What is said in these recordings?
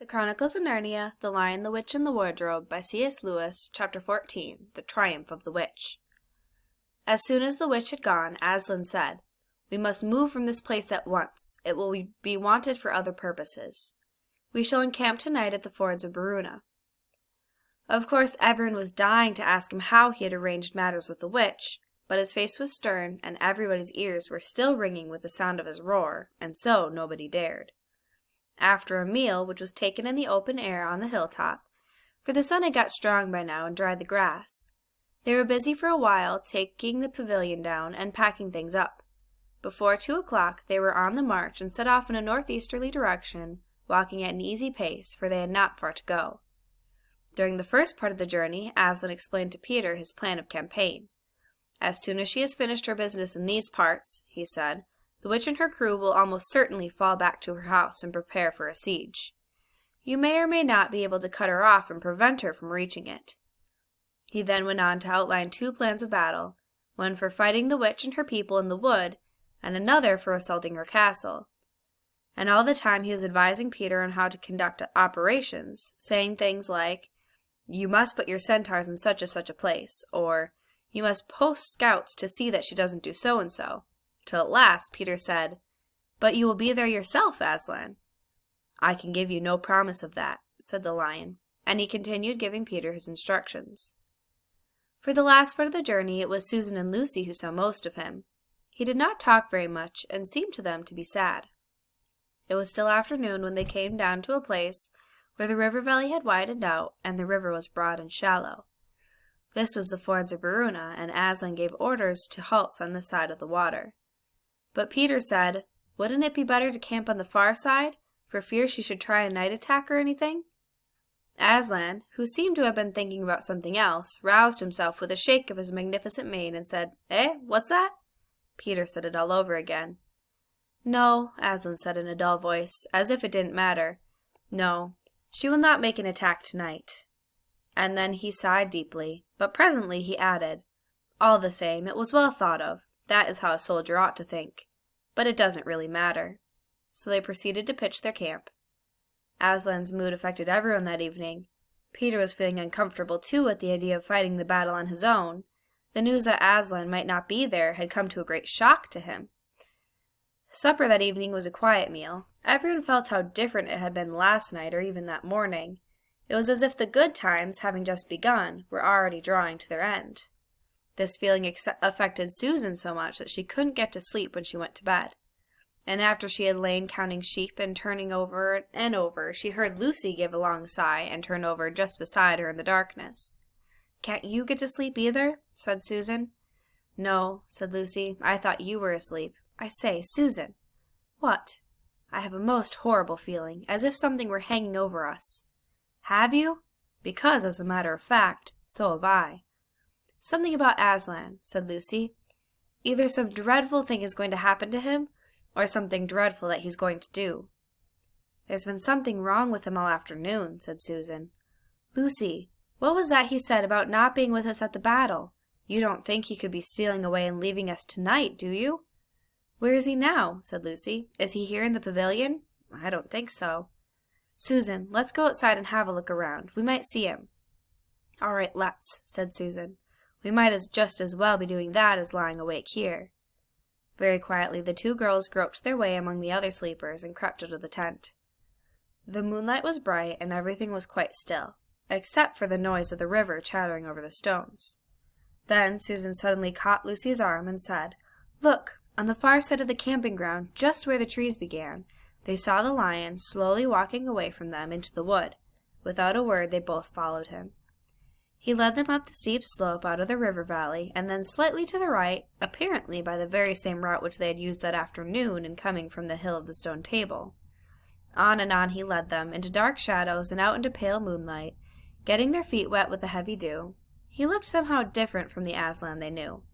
The Chronicles of Narnia, The Lion, the Witch, and the Wardrobe by C.S. Lewis, Chapter 14, The Triumph of the Witch. As soon as the witch had gone, Aslan said, "We must move from this place at once. It will be wanted for other purposes. We shall encamp tonight at the fords of Baruna." Of course, everyone was dying to ask him how he had arranged matters with the witch, but his face was stern, and everybody's ears were still ringing with the sound of his roar, and so nobody dared. After a meal, which was taken in the open air on the hilltop, for the sun had got strong by now and dried the grass, they were busy for a while taking the pavilion down and packing things up. Before 2 o'clock they were on the march and set off in a northeasterly direction, walking at an easy pace, for they had not far to go. During the first part of the journey, Aslan explained to Peter his plan of campaign. "As soon as she has finished her business in these parts," he said, "the witch and her crew will almost certainly fall back to her house and prepare for a siege. You may or may not be able to cut her off and prevent her from reaching it." He then went on to outline 2 plans of battle, one for fighting the witch and her people in the wood, and another for assaulting her castle. And all the time he was advising Peter on how to conduct operations, saying things like, "You must put your centaurs in such a place," or "You must post scouts to see that she doesn't do so-and-so," till at last Peter said, "But you will be there yourself, Aslan." "I can give you no promise of that," said the lion, and he continued giving Peter his instructions. For the last part of the journey it was Susan and Lucy who saw most of him. He did not talk very much, and seemed to them to be sad. It was still afternoon when they came down to a place where the river valley had widened out, and the river was broad and shallow. This was the fords of Baruna, and Aslan gave orders to halt on this side of the water. But Peter said, "Wouldn't it be better to camp on the far side, for fear she should try a night attack or anything?" Aslan, who seemed to have been thinking about something else, roused himself with a shake of his magnificent mane and said, What's that?" Peter said it all over again. "No," Aslan said in a dull voice, as if it didn't matter. "No, she will not make an attack tonight." And then he sighed deeply, but presently he added, "All the same, it was well thought of. That is how a soldier ought to think. But it doesn't really matter." So they proceeded to pitch their camp. Aslan's mood affected everyone that evening. Peter was feeling uncomfortable too at the idea of fighting the battle on his own. The news that Aslan might not be there had come to a great shock to him. Supper that evening was a quiet meal. Everyone felt how different it had been last night or even that morning. It was as if the good times, having just begun, were already drawing to their end. This feeling affected Susan so much that she couldn't get to sleep when she went to bed. And after she had lain counting sheep and turning over and over, she heard Lucy give a long sigh and turn over just beside her in the darkness. "Can't you get to sleep either?" said Susan. "No," said Lucy. "I thought you were asleep. I say, Susan." "What?" "I have a most horrible feeling, as if something were hanging over us." "Have you?" "Because, as a matter of fact, so have I." "Something about Aslan," said Lucy. "Either some dreadful thing is going to happen to him, or something dreadful that he's going to do." "There's been something wrong with him all afternoon," said Susan. "Lucy, what was that he said about not being with us at the battle? You don't think he could be stealing away and leaving us tonight, do you?" "Where is he now?" said Lucy. "Is he here in the pavilion?" "I don't think so." "Susan, let's go outside and have a look around. We might see him." "All right, let's," said Susan. "We might just as well be doing that as lying awake here." Very quietly the 2 girls groped their way among the other sleepers and crept out of the tent. The moonlight was bright and everything was quite still, except for the noise of the river chattering over the stones. Then Susan suddenly caught Lucy's arm and said, "Look, on the far side of the camping ground, just where the trees began, they saw the lion slowly walking away from them into the wood. Without a word they both followed him. He led them up the steep slope out of the river valley, and then slightly to the right, apparently by the very same route which they had used that afternoon in coming from the hill of the stone table. On and on he led them, into dark shadows and out into pale moonlight, getting their feet wet with the heavy dew. He looked somehow different from the Aslan they knew.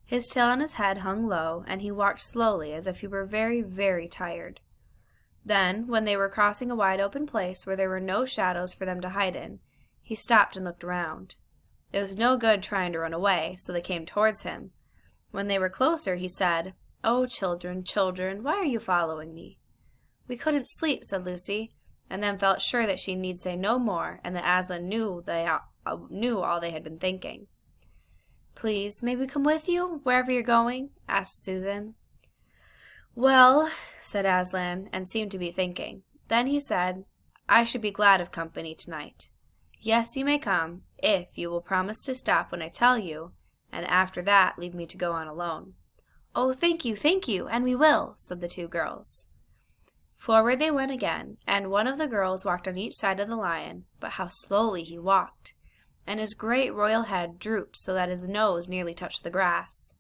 His tail on his head hung low, and he walked slowly as if he were very, very tired. Then, when they were crossing a wide open place where there were no shadows for them to hide in, he stopped and looked around. It was no good trying to run away, so they came towards him. When they were closer, he said, "Oh, children, children, why are you following me?" "We couldn't sleep," said Lucy. and then felt sure that she need say no more, and that Aslan knew all they had been thinking. "Please, may we come with you, wherever you're going?" asked Susan. "Well," said Aslan, and seemed to be thinking. Then he said, "I should be glad of company tonight. Yes, you may come, if you will promise to stop when I tell you, and after that leave me to go on alone." "Oh, thank you, and we will," said the two girls. Forward they went again, and one of the girls walked on each side of the lion, but how slowly he walked! And his great royal head drooped so that his nose nearly touched the grass.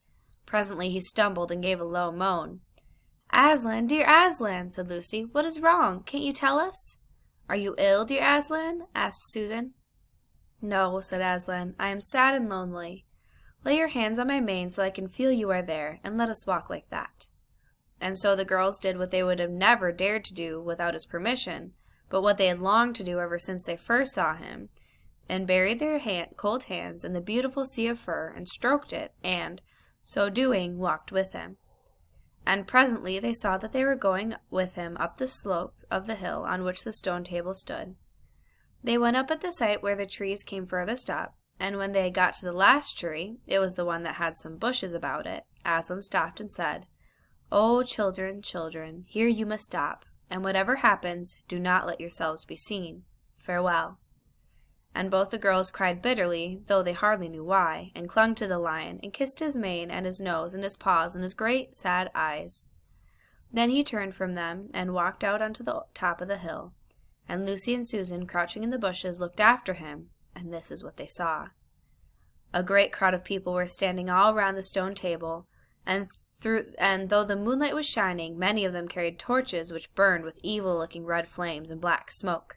Presently he stumbled and gave a low moan. "Aslan, dear Aslan," said Lucy, "what is wrong? Can't you tell us?" "Are you ill, dear Aslan?" asked Susan. "No," said Aslan, "I am sad and lonely. Lay your hands on my mane so I can feel you are there, and let us walk like that." And so the girls did what they would have never dared to do without his permission, but what they had longed to do ever since they first saw him, and buried their cold hands in the beautiful sea of fur, and stroked it, and, so doing, walked with him. And presently they saw that they were going with him up the slope of the hill on which the stone table stood. They went up at the site where the trees came furthest up, and when they had got to the last tree, it was the one that had some bushes about it, Aslan stopped and said, "Oh, children, children, here you must stop, and whatever happens, do not let yourselves be seen. Farewell." And both the girls cried bitterly, though they hardly knew why, and clung to the lion, and kissed his mane, and his nose, and his paws, and his great, sad eyes. Then he turned from them, and walked out onto the top of the hill, and Lucy and Susan, crouching in the bushes, looked after him, and this is what they saw. A great crowd of people were standing all round the stone table, and though the moonlight was shining, many of them carried torches which burned with evil-looking red flames and black smoke.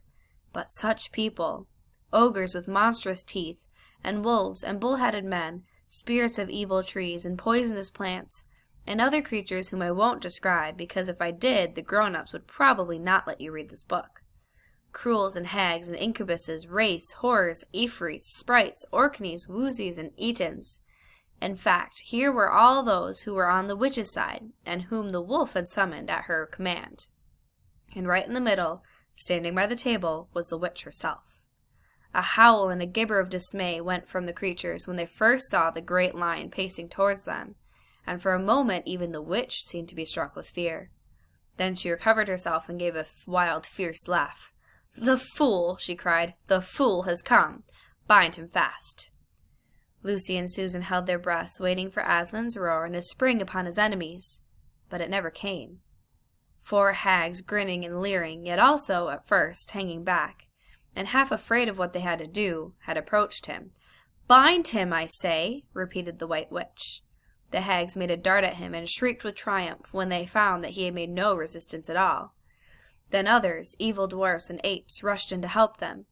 But such people! Ogres with monstrous teeth, and wolves and bull-headed men, spirits of evil trees and poisonous plants, and other creatures whom I won't describe, because if I did, the grown-ups would probably not let you read this book. Cruels and hags and incubuses, wraiths, horrors, ifrits, sprites, orkneys, woozies, and etons. In fact, here were all those who were on the witch's side, and whom the wolf had summoned at her command. And right in the middle, standing by the table, was the witch herself. A howl and a gibber of dismay went from the creatures when they first saw the great lion pacing towards them, and for a moment even the witch seemed to be struck with fear. Then she recovered herself and gave a wild, fierce laugh. "The fool!" she cried. "The fool has come! Bind him fast!" Lucy and Susan held their breaths, waiting for Aslan's roar and his spring upon his enemies, but it never came. 4 hags, grinning and leering, yet also, at first, hanging back, and half afraid of what they had to do, had approached him. "Bind him, I say!" repeated the White Witch. The hags made a dart at him and shrieked with triumph when they found that he had made no resistance at all. Then others, evil dwarfs and apes, rushed in to help them,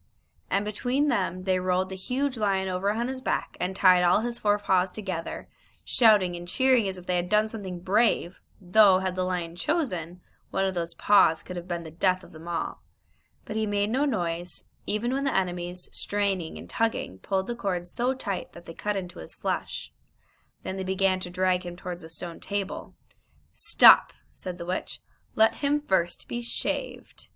and between them they rolled the huge lion over on his back and tied all his 4 paws together, shouting and cheering as if they had done something brave, though, had the lion chosen, one of those paws could have been the death of them all. But he made no noise, even when the enemies, straining and tugging, pulled the cords so tight that they cut into his flesh. Then they began to drag him towards the stone table. "Stop!" said the witch. "Let him first be shaved."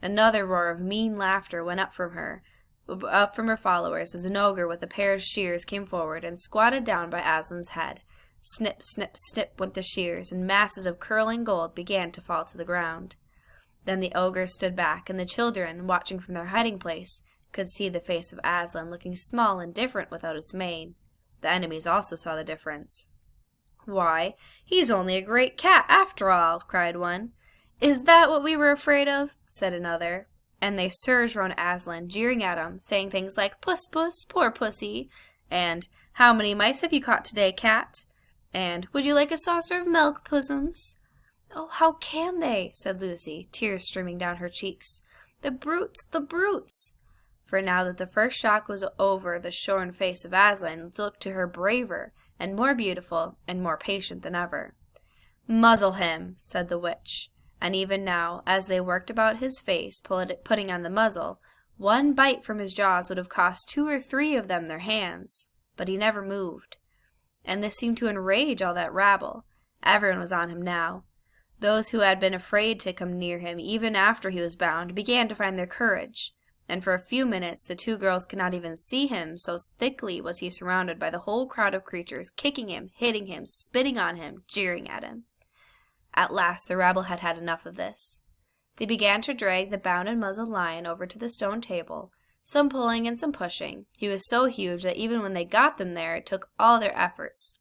Another roar of mean laughter went up from her followers, as an ogre with a pair of shears came forward and squatted down by Aslan's head. Snip, snip, snip went the shears, and masses of curling gold began to fall to the ground. Then the ogre stood back, and the children, watching from their hiding place, could see the face of Aslan looking small and different without its mane. The enemies also saw the difference. "Why, he's only a great cat, after all!" cried one. "Is that what we were afraid of?" said another. And they surged round Aslan, jeering at him, saying things like, "Puss, puss, poor pussy," and "How many mice have you caught today, cat?" and "Would you like a saucer of milk, pussums?" "Oh, how can they?" said Lucy, tears streaming down her cheeks. "The brutes, the brutes!" For now that the first shock was over, the shorn face of Aslan looked to her braver, and more beautiful, and more patient than ever. "Muzzle him," said the witch. And even now, as they worked about his face, putting on the muzzle, one bite from his jaws would have cost 2 or 3 of them their hands. But he never moved. And this seemed to enrage all that rabble. Everyone was on him now. Those who had been afraid to come near him even after he was bound began to find their courage, and for a few minutes the two girls could not even see him, so thickly was he surrounded by the whole crowd of creatures, kicking him, hitting him, spitting on him, jeering at him. At last the rabble had had enough of this. They began to drag the bound and muzzled lion over to the stone table, some pulling and some pushing. He was so huge that even when they got them there, it took all their efforts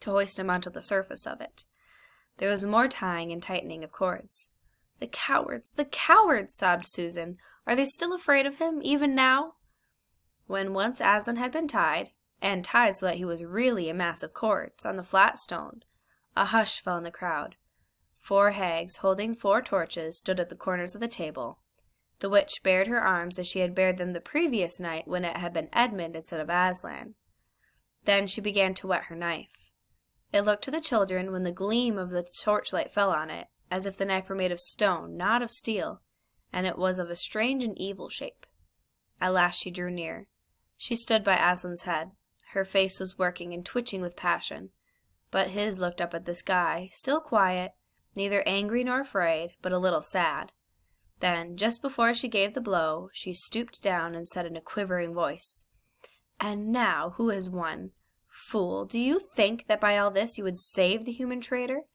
to hoist him onto the surface of it. There was more tying and tightening of cords. The cowards, sobbed Susan. Are they still afraid of him, even now? When once Aslan had been tied, and tied so that he was really a mass of cords, on the flat stone, a hush fell in the crowd. 4 hags, holding 4 torches, stood at the corners of the table. The witch bared her arms as she had bared them the previous night when it had been Edmund instead of Aslan. Then she began to whet her knife. It looked to the children, when the gleam of the torchlight fell on it, as if the knife were made of stone, not of steel, and it was of a strange and evil shape. At last she drew near. She stood by Aslan's head. Her face was working and twitching with passion, but his looked up at the sky, still quiet, neither angry nor afraid, but a little sad. Then, just before she gave the blow, she stooped down and said in a quivering voice, "And now who has won? Fool, do you think that by all this you would save the human traitor?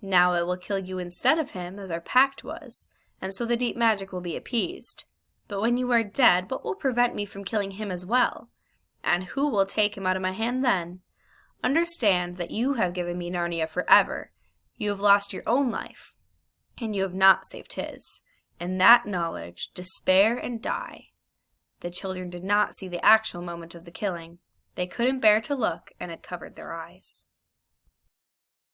Now it will kill you instead of him, as our pact was, and so the deep magic will be appeased. But when you are dead, what will prevent me from killing him as well? And who will take him out of my hand then? Understand that you have given me Narnia forever. You have lost your own life, and you have not saved his. In that knowledge, despair and die." The children did not see the actual moment of the killing. They couldn't bear to look, and it covered their eyes.